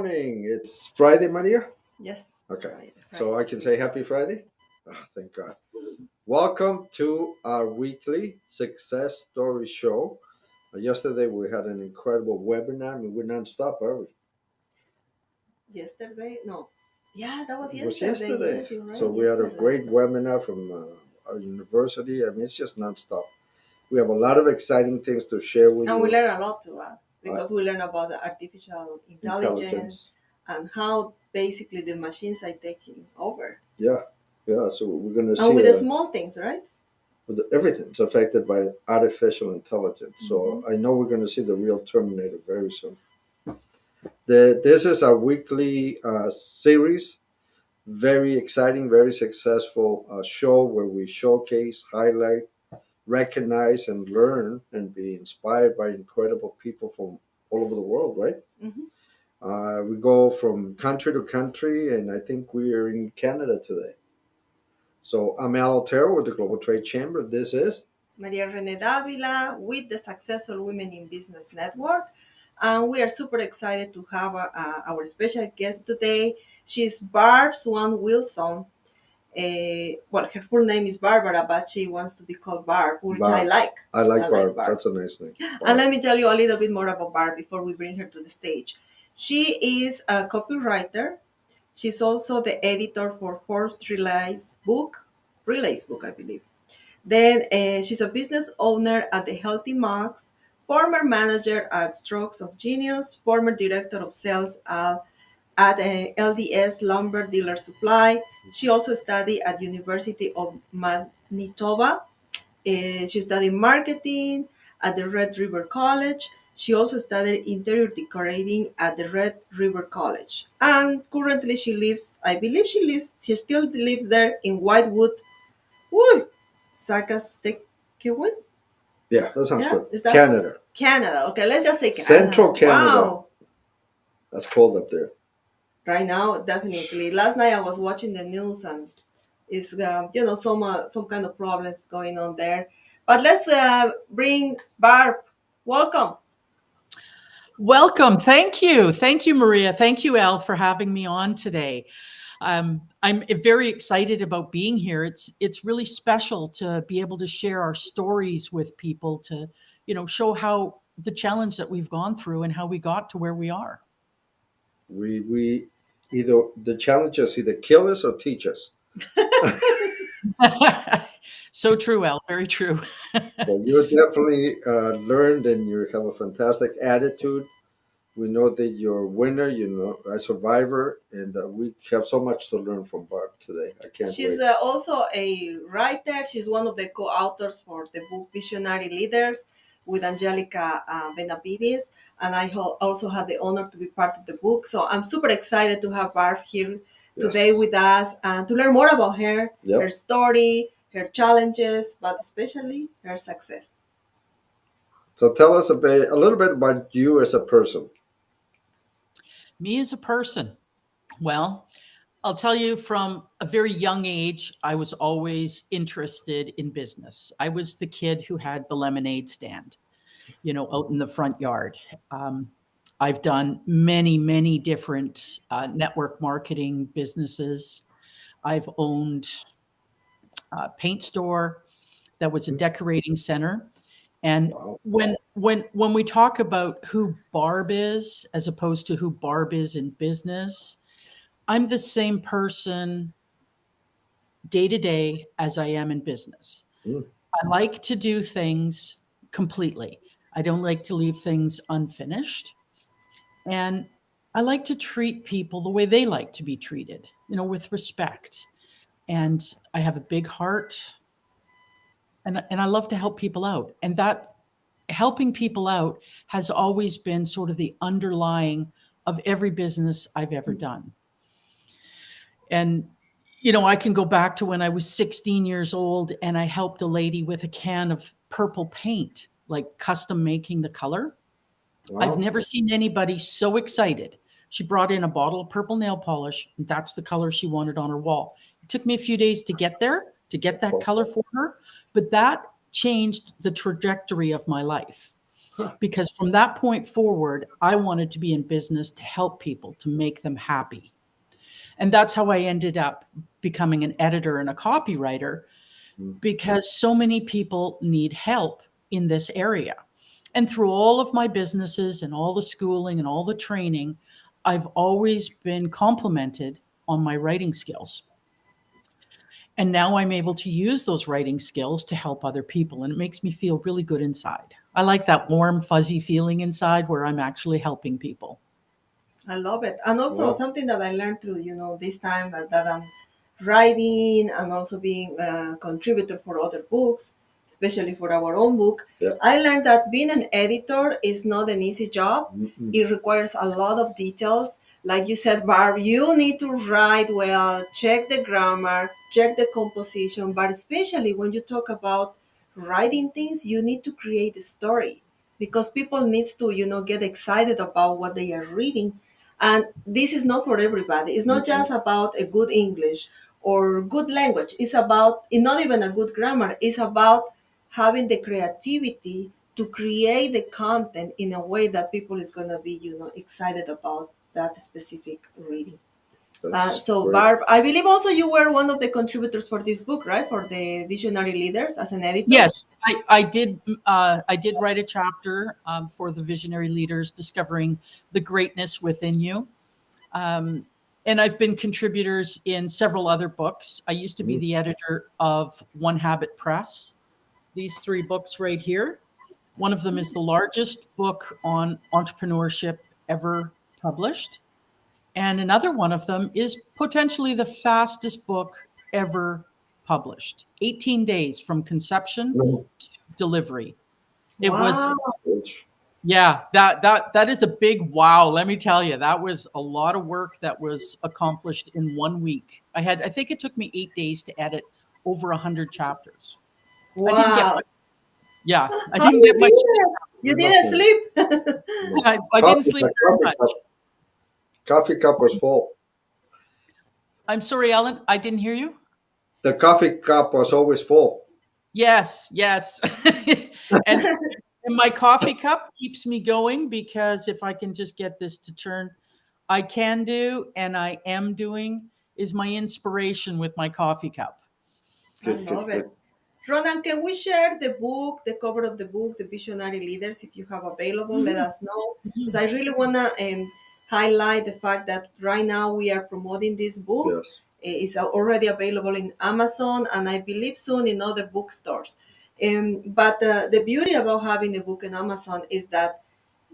morning. It's Friday, Maria. Yes. Okay. Friday. So I can say happy Friday? Oh, thank God. Welcome to our weekly success story show. Yesterday we had an incredible webinar. I mean, we're non-stop, are we? Yesterday? No. Yeah, that was It was yesterday. yesterday. Yes, you're So right. we had a Yesterday. great webinar from our university. I mean, it's just non-stop. We have a lot of exciting things to share with And we you. learn a lot too, Uh, because we learn about the artificial intelligence Intelligence. and how basically the machines are taking over. Yeah. Yeah. So we're going to And see with the small things, right? everything's affected by artificial intelligence. Mm-hmm. So I know we're going to see the real Terminator very soon. This is our weekly series, very exciting, very successful show where we showcase, highlight, recognize, and learn and be inspired by incredible people from all over the world, right? Mm-hmm. We go from country to country, and I think we are in Canada today. So I'm Al Otero with the Global Trade Chamber. This is Maria Rene Davila with the Successful Women in Business Network. And we are super excited to have our special guest today. She's Barb Swan Wilson. Well, her full name is Barbara, but she wants to be called Barb, which I Barb. like. I like I like Barb. Barb. That's a nice name. And Barb. let me tell you a little bit more about Barb before we bring her to the stage. She is a copywriter. She's also the editor for Forbes Relays book, I believe. Then she's a business owner at the Healthy Mugs, former manager at Strokes of Genius, former director of sales at LDS Lumber Dealer Supply. She also studied at University of Manitoba. She studied marketing at the Red River College. She also studied interior decorating at the Red River College. And currently she lives, I believe she still lives there in Whitewood, woo, Saskatchewan. Yeah, that sounds Yeah, good. is that Canada. Canada? Okay, let's just say Canada. Central Canada. Wow. That's cold up there. Right now, definitely. Last night I was watching the news and it's some kind of problems going on there. But let's bring Barb. Welcome. Welcome. Thank you. Thank you, Maria. Thank you, Al, for having me on today. I'm very excited about being here. It's really special to be able to share our stories with people to, show how the challenge that we've gone through and how we got to where we are. We either the challenges either kill us or teach us. So true, Al. Very true. So you definitely learned, and you have a fantastic attitude. We know that you're a winner, a survivor, and we have so much to learn from Barb today. I can't She's wait. also a writer. She's one of the co-authors for the book Visionary Leaders with Angelica Benavides. And also had the honor to be part of the book. So I'm super excited to have Barb here today Yes. with us and to learn more about her, Yep. her story, her challenges, but especially her success. So tell us a little bit about you as a person. Me as a person. Well, I'll tell you from a very young age, I was always interested in business. I was the kid who had the lemonade stand, out in the front yard. I've done many, many different network marketing businesses. I've owned a paint store that was a decorating center. And Wow. when we talk about who Barb is, as opposed to who Barb is in business, I'm the same person day to day as I am in business. Mm. I like to do things completely. I don't like to leave things unfinished. And I like to treat people the way they like to be treated, with respect. And I have a big heart and I love to help people out. And that helping people out has always been sort of the underlying of every business I've ever done. And I can go back to when I was 16 years old and I helped a lady with a can of purple paint, like custom making the color. Wow. I've never seen anybody so excited. She brought in a bottle of purple nail polish, and that's the color she wanted on her wall. It took me a few days to get there, to get that color for her, but that changed the trajectory of my life. because from that point forward, I wanted to be in business to help people, to make them happy. And that's how I ended up becoming an editor and a copywriter, Mm. because so many people need help in this area. And through all of my businesses and all the schooling and all the training, I've always been complimented on my writing skills. And now I'm able to use those writing skills to help other people. And it makes me feel really good inside. I like that warm, fuzzy feeling inside where I'm actually helping people. I love it. And also Wow. something that I learned through, this time that I'm writing and also being a contributor for other books, especially for our own book. Yeah. I learned that being an editor is not an easy job. Mm-mm. It requires a lot of details. Like you said, Barb, you need to write well, check the grammar, check the composition, but especially when you talk about writing things, you need to create a story because people needs to, get excited about what they are reading, and this is not for everybody. It's not Mm-mm. just about a good English or good language. It's about, it's not even a good grammar. It's about having the creativity to create the content in a way that people is going to be, excited about that specific reading. That's So great. Barb, I believe also you were one of the contributors for this book, right? For the Visionary Leaders as an editor. Yes, I did. I did write a chapter for the visionary leaders, discovering the greatness within you. Um, and I've been contributors in several other books. I used to be Mm. the editor of One Habit Press. These three books right here. One of them is the largest book on entrepreneurship ever published. And another one of them is potentially the fastest book ever published. 18 days from conception No. to delivery. It was, Wow. Which- yeah, that is a big wow. Let me tell you, that was a lot of work that was accomplished in 1 week. I think it took me 8 days to edit over 100 chapters. I didn't get Wow. much, yeah, I How didn't you get much did sleep. it? You didn't Nothing. sleep? No. I didn't Coffee, sleep the very much. coffee cup was full. I'm sorry, Ellen, I didn't hear you. The coffee cup was always full. Yes, yes. and And my coffee cup keeps me going because if I can just get this to turn, I can do and I am doing is my inspiration with my coffee cup. I Good, good, love good. it. Ronan, can we share the book, the cover of the book, The Visionary Leaders, if you have available? Let Mhm, us know. Because mhm. I really want to highlight the fact that right now we are promoting this book. Yes. It's already available in Amazon and I believe soon in other bookstores. But the beauty about having a book in Amazon is that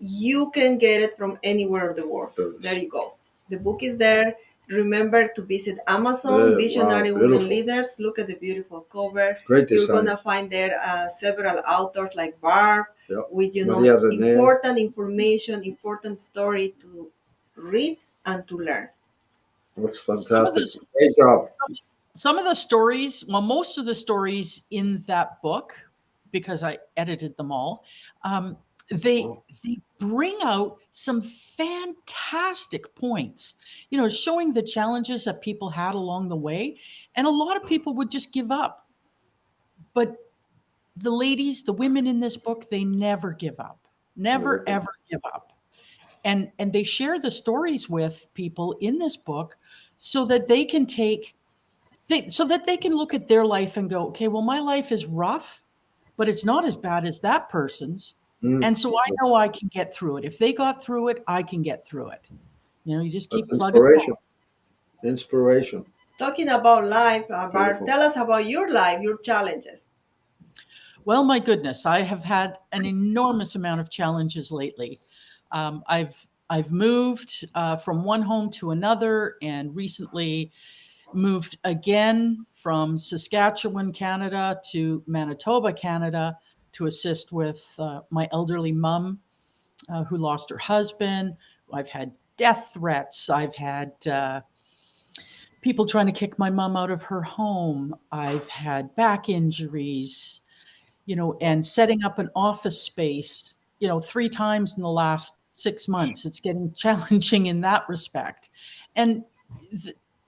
you can get it from anywhere of the world. There Those. you go. The book is there. Remember to visit Amazon, Wow, Visionary Women beautiful. Leaders. Look at the beautiful cover. Great You're design. gonna find there several authors like Barb Yeah. with Maria Rene. important information, important story to read and to learn. That's Some of fantastic. the Great job. some of the stories, well, most of the stories in that book, because I edited them all, um, they Wow. they bring out some fantastic points. You know, showing the challenges that people had along the way, and a lot of people would just give up. But the ladies, the women in this book, they never give up. Never Never good. ever give up. And they share the stories with people in this book so that they can so that they can look at their life and go, okay, well, my life is rough, but it's not as bad as that person's. Mm. And so I know I can get through it. If they got through it, I can get through it. You know, you just That's keep plugging along. inspiration. Inspiration. Talking about life, Barb, Beautiful. tell us about your life, your challenges. Well, my goodness, I have had an enormous amount of challenges lately. I've moved from one home to another, and recently moved again from Saskatchewan, Canada, to Manitoba, Canada, to assist with my elderly mom who lost her husband. I've had death threats. I've had people trying to kick my mom out of her home. I've had back injuries, you know, and setting up an office space, you know, 3 times in the last 6 months. It's getting challenging in that respect. And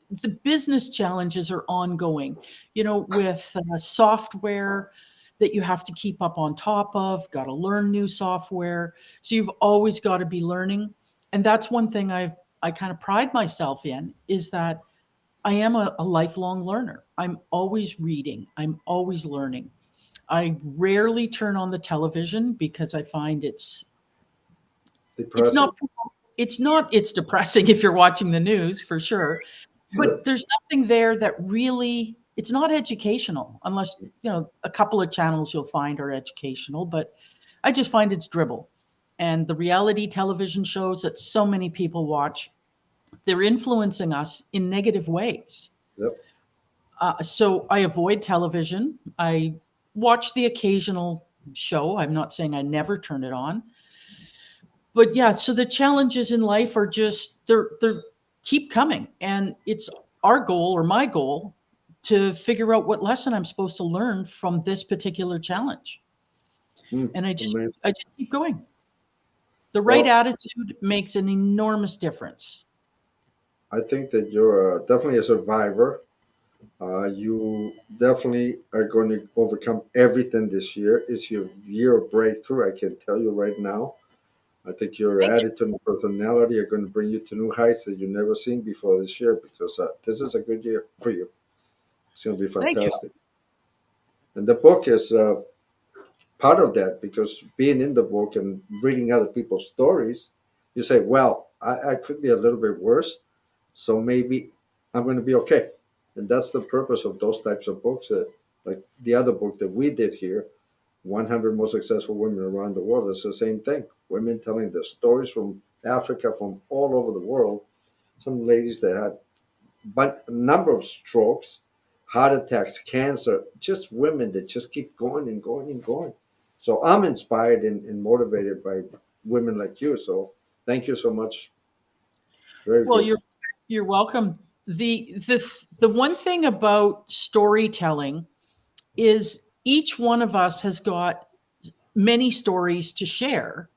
the business challenges are ongoing, you know, with software. that you have to keep up on top of, got to learn new software. So you've always got to be learning. And that's one thing I kind of pride myself in, is that I am a lifelong learner. I'm always reading, I'm always learning. I rarely turn on the television because I find it's Depressing. not it's depressing if you're watching the news for sure, but there's nothing there that really, it's not educational, unless, a couple of channels you'll find are educational, but I just find it's dribble. And the reality television shows that so many people watch, they're influencing us in negative ways. Yep. So I avoid television. I watch the occasional show. I'm not saying I never turn it on, but yeah. So the challenges in life are just, they're keep coming, and it's our goal, or my goal, to figure out what lesson I'm supposed to learn from this particular challenge. And Amazing. I just keep going. The right Well, attitude makes an enormous difference. I think that you're definitely a survivor. You definitely are going to overcome everything this year. It's your year of breakthrough. I can tell you right now. I think your Thank you. attitude and personality are going to bring you to new heights that you've never seen before this year, because this is a good year for you. It's going to be Thank you. fantastic. And the book is part of that, because being in the book and reading other people's stories, you say, well, I could be a little bit worse, so maybe I'm going to be okay. And that's the purpose of those types of books. That, like the other book that we did here, 100 Most Successful Women Around the World, it's the same thing. Women telling their stories from Africa, from all over the world. Some ladies that had a number of strokes, heart attacks, cancer, just women that just keep going and going and going. So I'm inspired and motivated by women like you. So thank you so much. Very Well, good. you're welcome. The one thing about storytelling is each one of us has got many stories to share.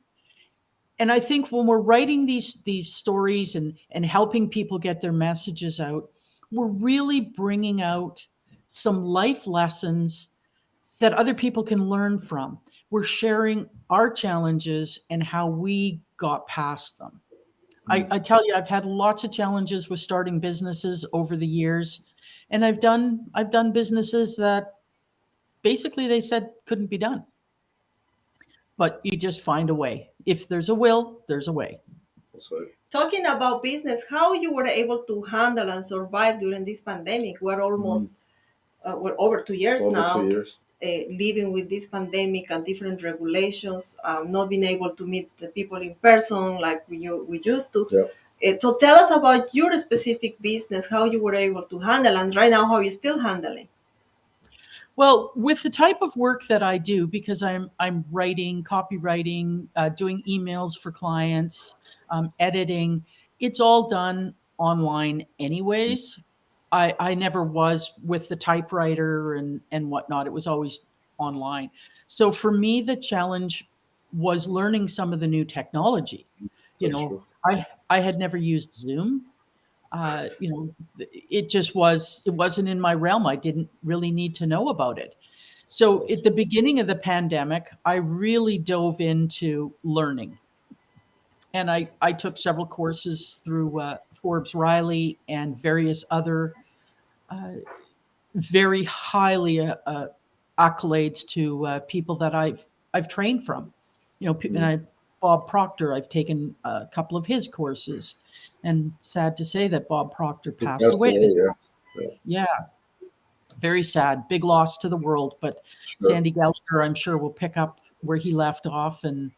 And I think when we're writing these stories and helping people get their messages out, we're really bringing out some life lessons that other people can learn from. We're sharing our challenges and how we got past them. I tell you, I've had lots of challenges with starting businesses over the years, and I've done businesses that basically they said couldn't be done, but you just find a way. If there's a will, there's a way. So, Talking about business, how you were able to handle and survive during this pandemic? We're mm, almost we're over 2 years over two now, years. living with this pandemic and different regulations, not being able to meet the people in person like we used to. Yeah. So tell us about your specific business, how you were able to handle, and right now how you're still handling. Well, with the type of work that I do, because I'm writing, copywriting, doing emails for clients, editing, it's all done online anyways. I never was with the typewriter and whatnot. It was always online. So for me, the challenge was learning some of the new technology. You That's know, true. I had never used Zoom. It wasn't in my realm. I didn't really need to know about it. So at the beginning of the pandemic, I really dove into learning, and I took several courses through Forbes Riley and various other uh, very highly accolades to people that I've trained from. And Mm. Bob Proctor, I've taken a couple of his courses, and sad to say that Bob Proctor He passed passed away away. this Yeah. month. Yeah. Yeah, very sad, big loss to the world. But Sure. Sandy Gallagher, I'm sure, will pick up where he left off. And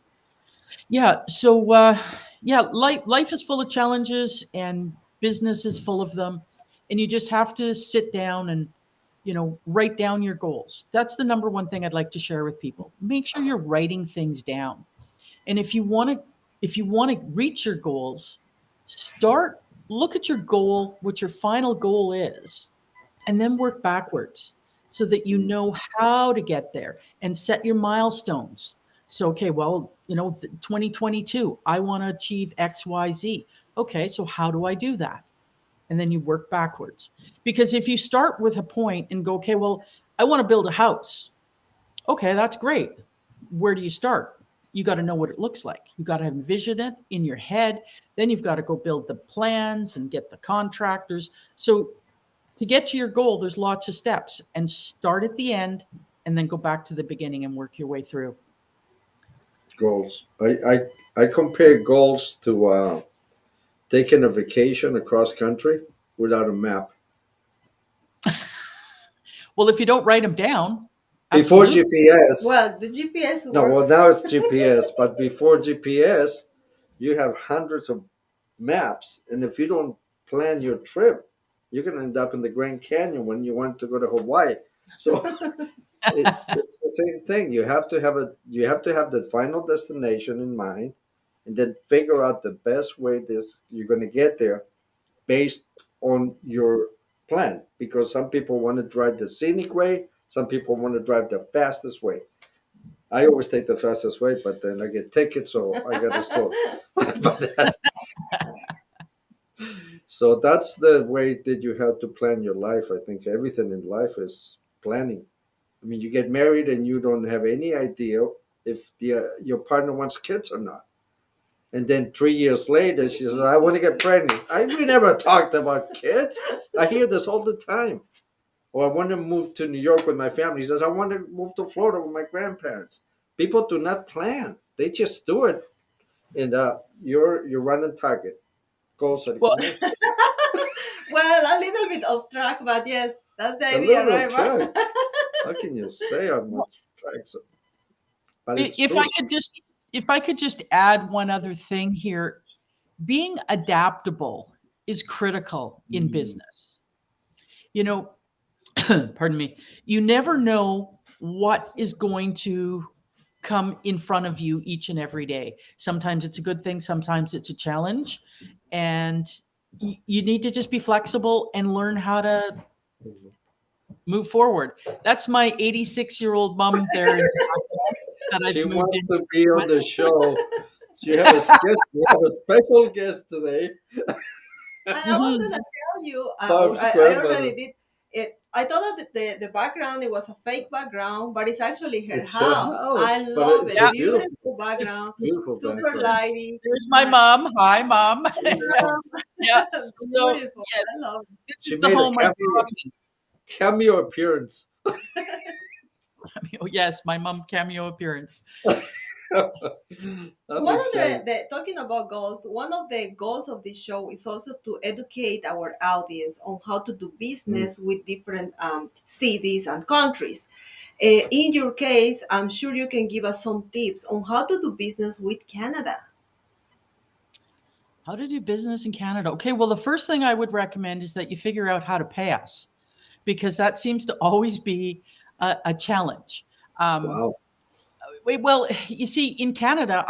yeah, so yeah, life is full of challenges, and business is full of them, and you just have to sit down and write down your goals. That's the number one thing I'd like to share with people. Make sure you're writing things down. And if you want to reach your goals, start look at your goal, what your final goal is, and then work backwards so that you Mm. know how to get there and set your milestones. So, okay, well, 2022, I want to achieve XYZ. Okay, so how do I do that? And then you work backwards. Because if you start with a point and go, okay, well, I want to build a house. Okay, that's great. Where do you start? You got to know what it looks like. You got to envision it in your head. Then you've got to go build the plans and get the contractors. So to get to your goal, there's lots of steps, and start at the end and then go back to the beginning and work your way through. Goals. I compare goals to taking a vacation across country without a map. Well, if you don't write them down, Before absolutely. GPS, Well, the GPS no, well, works. now it's GPS, but before GPS, you have hundreds of maps. And if you don't plan your trip, you're going to end up in the Grand Canyon when you want to go to Hawaii. So it's the same thing. You have to have the final destination in mind, and then figure out the best way this you're going to get there based on your plan. Because some people want to drive the scenic way, some people want to drive the fastest way. I always take the fastest way, but then I get tickets, so I got to stop. But that's the way that you have to plan your life. I think everything in life is planning. I mean, you get married and you don't have any idea if your partner wants kids or not. And then 3 years later, she says, "I want to get pregnant." We never talked about kids. I hear this all the time. Or I want to move to New York with my family. He says, "I want to move to Florida with my grandparents." People do not plan; they just do it. And you're running target. Goals are Well, coming. Well, a little bit off track, but yes, that's the A idea, little bit of right, Mark? track. How can you say I'm not track? But it's if true. I could just if I could just add one other thing here, being adaptable is critical in Mm. business. You know, pardon me, you never know what is going to come in front of you each and every day. Sometimes it's a good thing, sometimes it's a challenge. And you need to just be flexible and learn how to move forward. That's my 86-year-old mom there in the background that I've She moved wants in to be on with. the show. She have a guest. We have a special guest today, And I was gonna Mhm. tell you, Barb's I already grandmother. did it. I thought that the background it was a fake background, but it's actually her It's her house. I house, but love it's it. a Yeah, beautiful, Beautiful this, background, this, beautiful super background. lighty. there's my My mom. Hi, mom. Yeah. So beautiful. I yes, love it. this She is the made a home I grew up in. cameo appearance. Oh, yes, my mom cameo appearance. I'm One of excited. the talking about goals, one of the goals of this show is also to educate our audience on how to do Mm. business with different cities and countries. In your case, I'm sure you can give us some tips on how to do business with Canada. How to do business in Canada? Okay, well, the first thing I would recommend is that you figure out how to pay us, because that seems to always be a challenge. Um, Wow. well, you see, in Canada,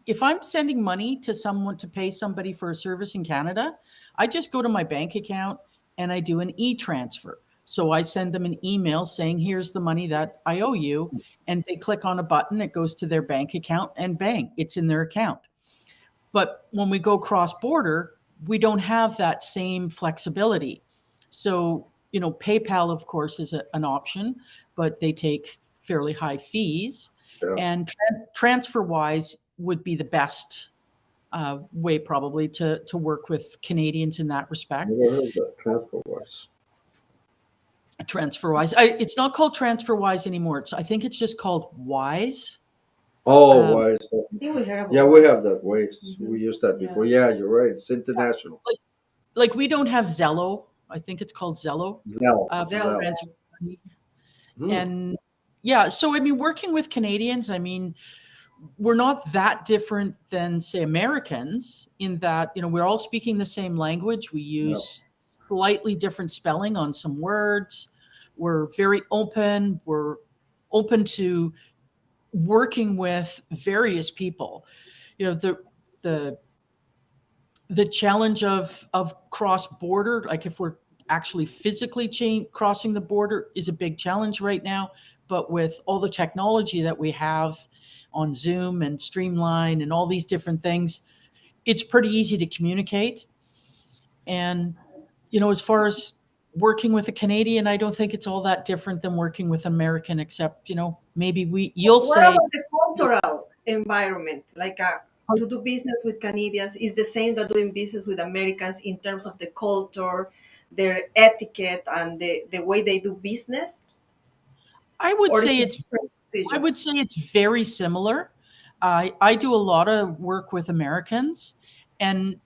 if I'm sending money to someone to pay somebody for a service in Canada, I just go to my bank account and I do an e-transfer. So I send them an email saying, "Here's the money that I owe you," and they click on a button, it goes to their bank account, and bang, it's in their account. But when we go cross border, we don't have that same flexibility. So, PayPal, of course, is an option, but they take fairly high fees. Yeah. And transfer wise would be the best way probably to work with Canadians in that respect. Never heard that. Transfer wise. TransferWise, it's not called TransferWise anymore. I think it's just called Wise. Oh, Um, wise. I think we heard Yeah, about we Wise. have that ways. Mhm. We used that Yeah. before. Yeah, you're right. It's international. like we don't have Zello. I think it's called Zello. Zell. For Zell. Zell. transfer money. Hmm. And yeah, so I mean, working with Canadians, I mean, we're not that different than say Americans in that we're all speaking the same language. We Yeah. use slightly different spelling on some words. We're very open. We're open to working with various people. The the challenge of cross border, like if we're actually physically crossing the border, is a big challenge right now. But with all the technology that we have on Zoom and Streamline and all these different things, it's pretty easy to communicate. And as far as working with a Canadian, I don't think it's all that different than working with an American, except, maybe you'll What say, about the cultural environment? Like to do business with Canadians is the same that doing business with Americans in terms of the culture, their etiquette, and the way they do business, I would or is say it it's different I procedure? would say it's very similar. I do a lot of work with Americans, and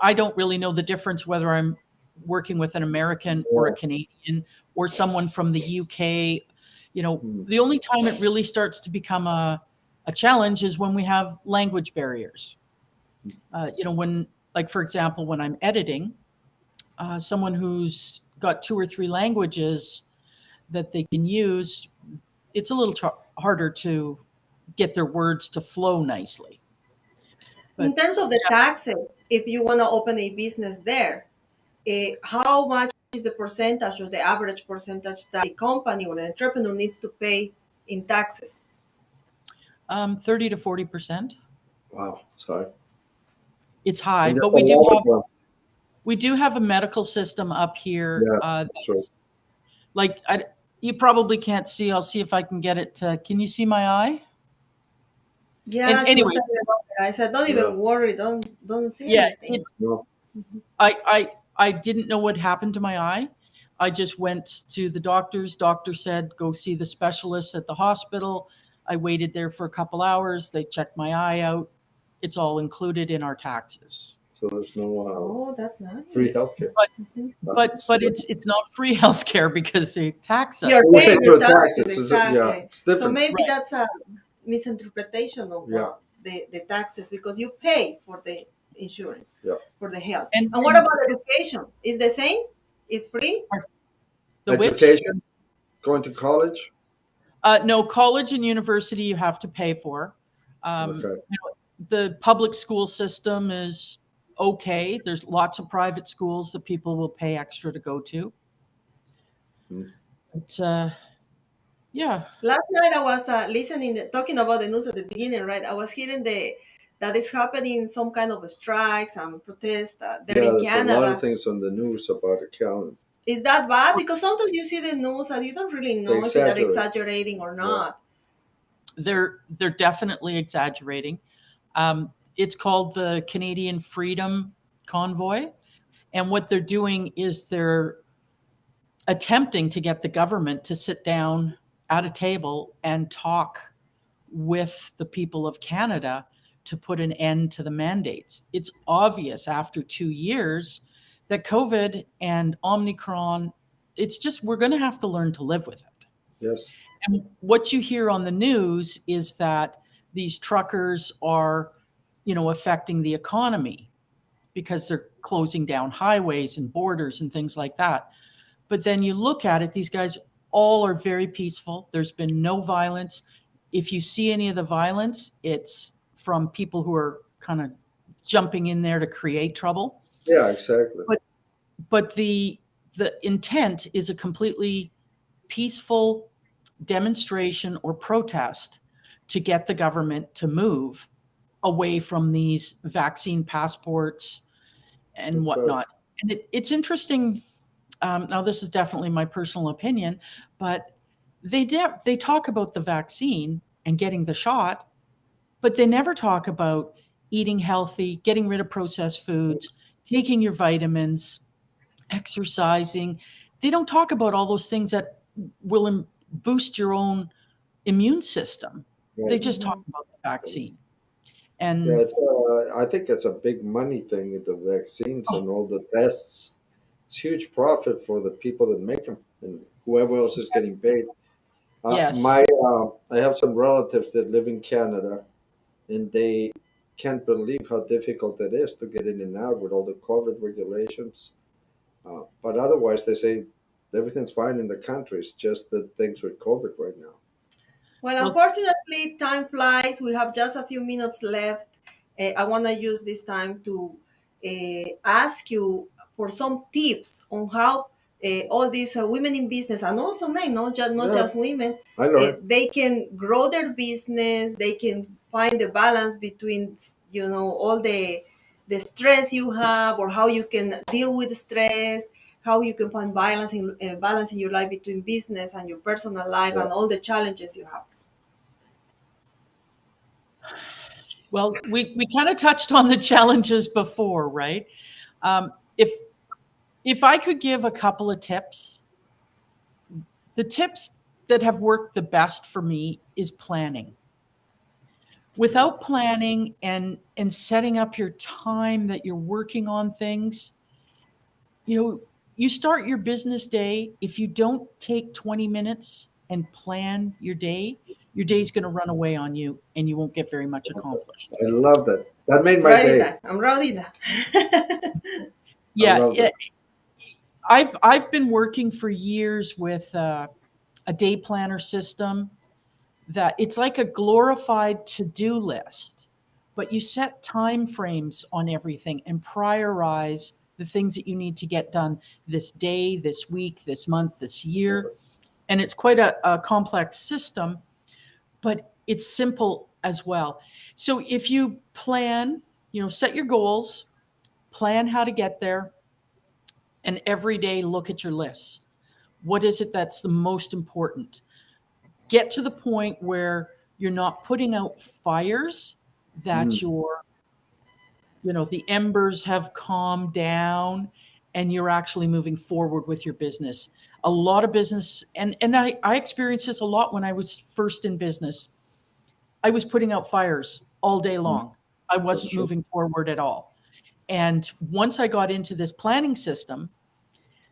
I don't really know the difference whether I'm working with an American or a Yeah. Canadian or someone from the UK. Mm. The only time it really starts to become a challenge is when we have language barriers. When, like, for example, when I'm editing, someone who's got two or three languages that they can use, it's a little harder to get their words to flow nicely. In But terms of the yeah, taxes, if you want to open a business there, how much is the percentage or the average percentage that a company or an entrepreneur needs to pay in taxes? 30 to 40%. Wow. Sorry. It's high, And there's but a lot of them. we do have a medical system up here. Yeah. Sure. That's like, you probably can't see. I'll see if I can get it. Can you see my eye? And Yeah, she was anyway, telling me about that. I said, don't Yeah. even worry, don't see yeah, anything. No. I didn't know what happened to my eye. I just went to the doctors. Doctor said, go see the specialist at the hospital. I waited there for a couple hours. They checked my eye out. It's all included in our taxes. So there's no Oh, that's free nice. healthcare. But Mhm. but it's not free healthcare because they tax us. You're We pay paying for your taxes, taxes. Yeah, exactly. it's So different. maybe Right. that's a misinterpretation of Yeah. the taxes because you pay for the insurance, Yeah. for the health. And, And what and about education? Is the same? Is free? the which? Education, going to college. No, college and university you have to pay for. Okay. The public school system is okay. There's lots of private schools that people will pay extra to go to. Mm. But, yeah, Last night I was listening, talking about the news at the beginning, right? I was hearing that it's happening some kind of strikes and protests there Yeah, in there's a lot of Canada. things on the news about accounting. Is that bad? Because sometimes you see the news and you don't really They know if they're exaggerate. exaggerating or Yeah. not. they're definitely exaggerating. It's called the Canadian Freedom Convoy, and what they're doing is they're attempting to get the government to sit down at a table and talk with the people of Canada to put an end to the mandates. It's obvious after 2 years that COVID and Omicron, it's just, we're going to have to learn to live with it. Yes. And what you hear on the news is that these truckers are, affecting the economy because they're closing down highways and borders and things like that. But then you look at it, these guys all are very peaceful. There's been no violence. If you see any of the violence, it's from people who are kind of jumping in there to create trouble. Yeah, exactly. But the intent is a completely peaceful demonstration or protest to get the government to move away from these vaccine passports and Okay. whatnot. And it's interesting. Now, this is definitely my personal opinion, but they talk about the vaccine and getting the shot, but they never talk about eating healthy, getting rid of processed foods, taking your vitamins, exercising. They don't talk about all those things that will boost your own immune system. They Right. just talk Mhm. about the vaccine. Yeah, And it's. I think it's a big money thing with the vaccines oh, and all the tests. It's huge profit for the people that make them and whoever else is getting yes, paid. yes, I have some relatives that live in Canada, and they can't believe how difficult it is to get in and out with all the COVID regulations. But otherwise, they say everything's fine in the country. It's just the things with COVID right now. Well, well, unfortunately, time flies. We have just a few minutes left. I want to use this time to ask you for some tips on how all these women in business and also men, not Yeah, just women, I learned. they can grow their business. They can find the balance between, all the stress you have or how you can deal with stress, how you can find balance in your life between business and your personal life Yeah. and all the challenges you have. Well, we kind of touched on the challenges before, right? Um, if if I could give a couple of tips, the tips that have worked the best for me is planning. Yeah. Without planning and setting up your time that you're working on things, you know, you start your business day, if you don't take 20 minutes and plan your day's going to run away on you and you won't get very much accomplished. I love that. That made my Writing day. that. I'm writing that. I Yeah, love that. I've been working for years with a day planner system that it's like a glorified to-do list, but you set time frames on everything and prioritize the things that you need to get done this day, this week, this month, this Love year. it. And it's quite a complex system, but it's simple as well. So if you plan, set your goals, plan how to get there, and every day look at your lists. What is it that's the most important? Get to the point where you're not putting out fires, that Mm. the embers have calmed down and you're actually moving forward with your business. A lot of business, and I experienced this a lot when I was first in business. I was putting out fires all day Mm. long. I That's wasn't true. moving forward at all. And once I got into this planning system,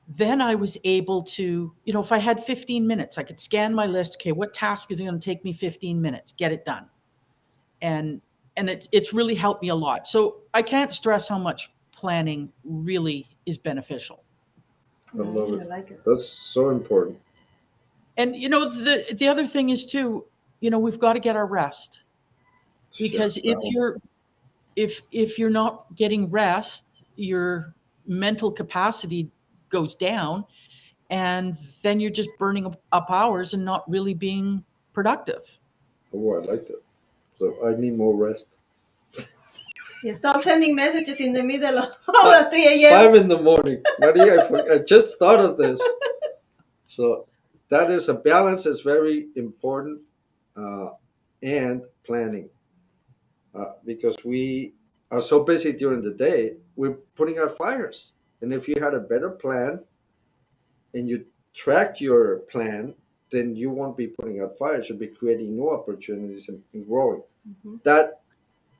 then I was able to, if I had 15 minutes, I could scan my list. Okay, what task is going to take me 15 minutes? Get it done. And it's really helped me a lot. So I can't stress how much planning really is beneficial. I love I it. like it. That's so important. And the other thing is too, we've got to get our rest, Yeah. because That one. if you're not getting rest, your mental capacity goes down, and then you're just burning up hours and not really being productive. Oh, I like that. So I need more rest. You stop sending messages in the middle of Fi- the 3 a.m. 5 in the morning. Maria, I just thought of this. So that is a balance. Is very important, uh, and planning, because we are so busy during the day. We're putting out fires, and if you had a better plan and you track your plan, then you won't be putting out fires. You'll be creating new opportunities and growing. Mhm. That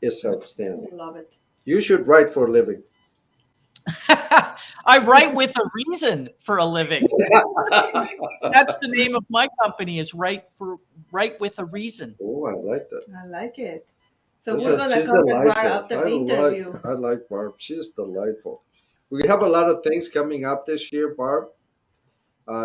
is outstanding. I love it. You should write for a living. I write with a reason for a living. That's the name of my company, is Write with a Reason. Oh, I like that. I like it. So She's, we're gonna she's contact Bar delightful. after the interview. I like Barb. She is delightful. We have a lot of things coming up this year, Barb.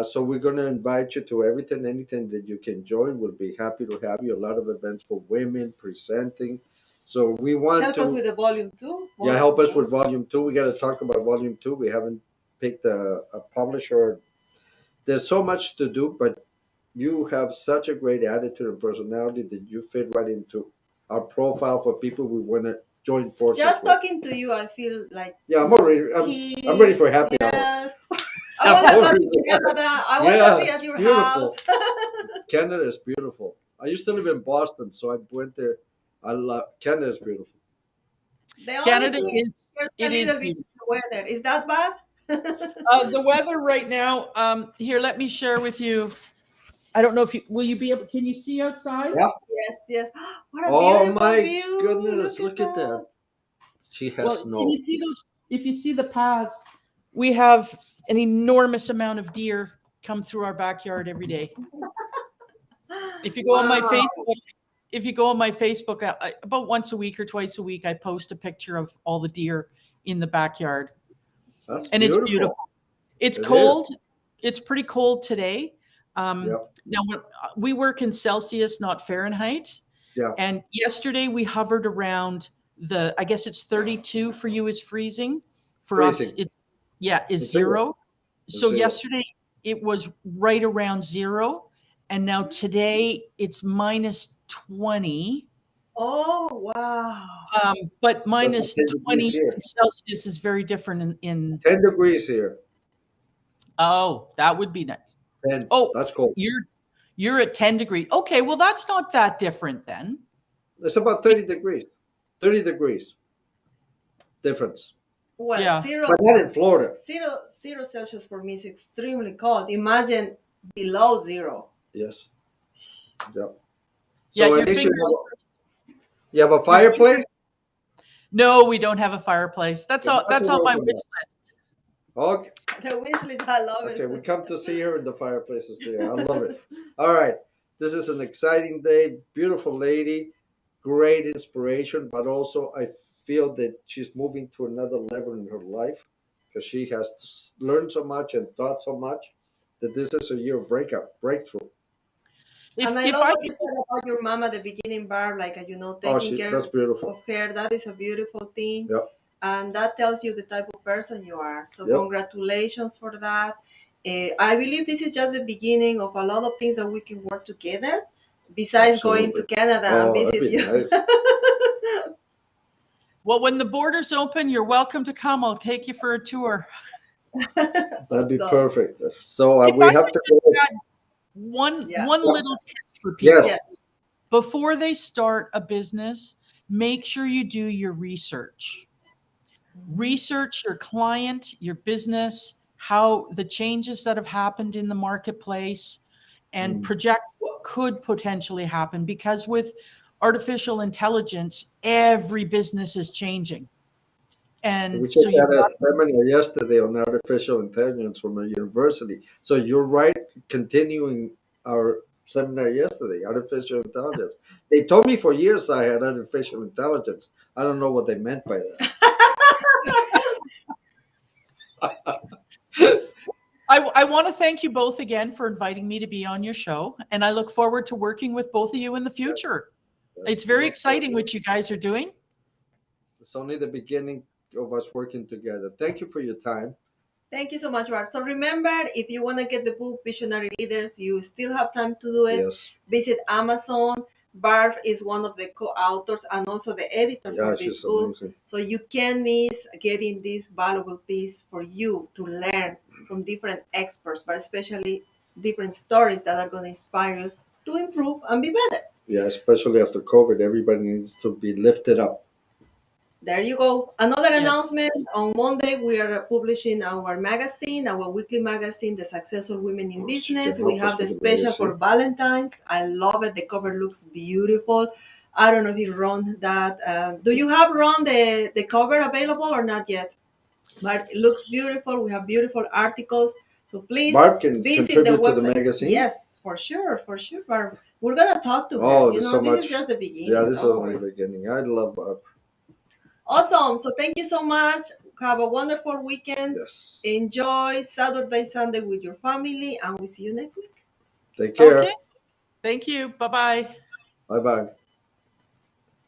So we're going to invite you to everything, anything that you can join. We'll be happy to have you. A lot of events for women presenting. So we want Help us to, with the volume two. yeah, help us with volume two. We got to talk about volume two. We haven't picked a publisher. There's so much to do, but you have such a great attitude and personality that you fit right into our profile for people we want to join forces Just with. talking to you, I feel like Yeah, I'm ready for peace. happy hour. Yes. I want to go to Canada. I want to Yeah, be at it's your house. beautiful. Canada is beautiful. I used to live in Boston, so I went there. I love Canada is beautiful. The only Canada thing is a it is little bit beautiful. the weather. Is that bad? The weather right now. Here, let me share with you. I don't know if you will. You be able? Can you see outside? Yeah. Yes, yes. What a Oh beautiful my view. goodness! Look at Look at that. that. She Well, has can you snow. see those? If you see the paths, we have an enormous amount of deer come through our backyard every day. If you go on my Wow. Facebook, if you go on my Facebook, about once a week or twice a week, I post a picture of all the deer in the backyard, That's and it's beautiful. beautiful. It's It is. cold. It's pretty cold today. Yep. Now we work in Celsius, not Fahrenheit. Yeah. And yesterday we hovered around I guess it's 32 for you is freezing. For us, Freezing. is Zero. zero. So Zero. yesterday it was right around zero. And now today it's minus 20. Oh, wow. But That's like minus 10 degrees 20 here. in Celsius is very different in 10 degrees here. Oh, that would be nice. 10. Oh, That's cold. you're at 10 degrees. Okay, well that's not that different then. It's about 30 degrees. 30 degrees difference. Well, Yeah. zero, But not in Florida. zero Celsius for me is extremely cold. Imagine below zero. Yes. Yeah. Yeah, So your at least fingers you have a your fingers fireplace? No, we don't have a fireplace. We'll have That's to on work my on wish that. list. Okay. The wish list, I love Okay, we it. come to see her in the fireplaces there. I love it. All right. This is an exciting day. Beautiful lady. Great inspiration, but also I feel that she's moving to another level in her life because she has learned so much and taught so much that this is a year of breakthrough. And I If love I what you could said about your mom at the beginning, Barb, like, Oh, taking that's care beautiful. of her. That is a beautiful thing. Yep. And that tells you the type of person you are. So, Yep. congratulations for that. I believe this is just the beginning of a lot of things that we can work together, besides going to Absolutely. Canada and Oh, that'd visit be you. nice. Well, when the borders open, you're welcome to come. I'll take you for a tour. That'd be So, perfect. So If we I have could to just go. add yeah. one little tip for Yeah. Yes. people before they start a business, make sure you do your research. Research your client, your business, how the changes that have happened in the marketplace, and Mm. project what could potentially happen. Because with artificial intelligence, every business is changing. We And just so had you've a got, seminar yesterday on artificial intelligence from a university. So you're right, continuing our seminar yesterday, artificial intelligence. They told me for years I had artificial intelligence. I don't know what they meant by that. I want to thank you both again for inviting me to be on your show. And I look forward to working with both of you in the future. It's That's very real exciting pleasure. what you guys are doing. It's only the beginning of us working together. Thank you for your time. Thank you so much, Barb. So remember, if you want to get the book Visionary Leaders, you still have time to do it. Yes. Visit Amazon. Barb is one of the co-authors and also the editor Yeah, for this she's book. amazing. So you can't miss getting this valuable piece for you to learn from different experts, but especially different stories that are going to inspire you to improve and be better. Yeah, especially after COVID, everybody needs to be lifted up. There you go. Another Yeah. announcement. On Monday, we are publishing our magazine, our weekly magazine, The Successful Women in She can Business. We help us have the with the special for magazine. Valentine's. I love it. The cover looks beautiful. I don't know if you run that. Do you have run the cover available or not yet? But it looks beautiful. We have beautiful articles. So please Barb can visit the contribute to the website. magazine. Yes, for sure, Barb. We're gonna talk to her. Oh, there's so This much. is just the Yeah, beginning. this is Don't only worry. the beginning. I love Barb. Awesome. So thank you so much. Have a wonderful weekend. Yes. Enjoy Saturday, Sunday with your family, and we'll see you next week. Take Okay. care. Thank you. Bye bye. Bye bye.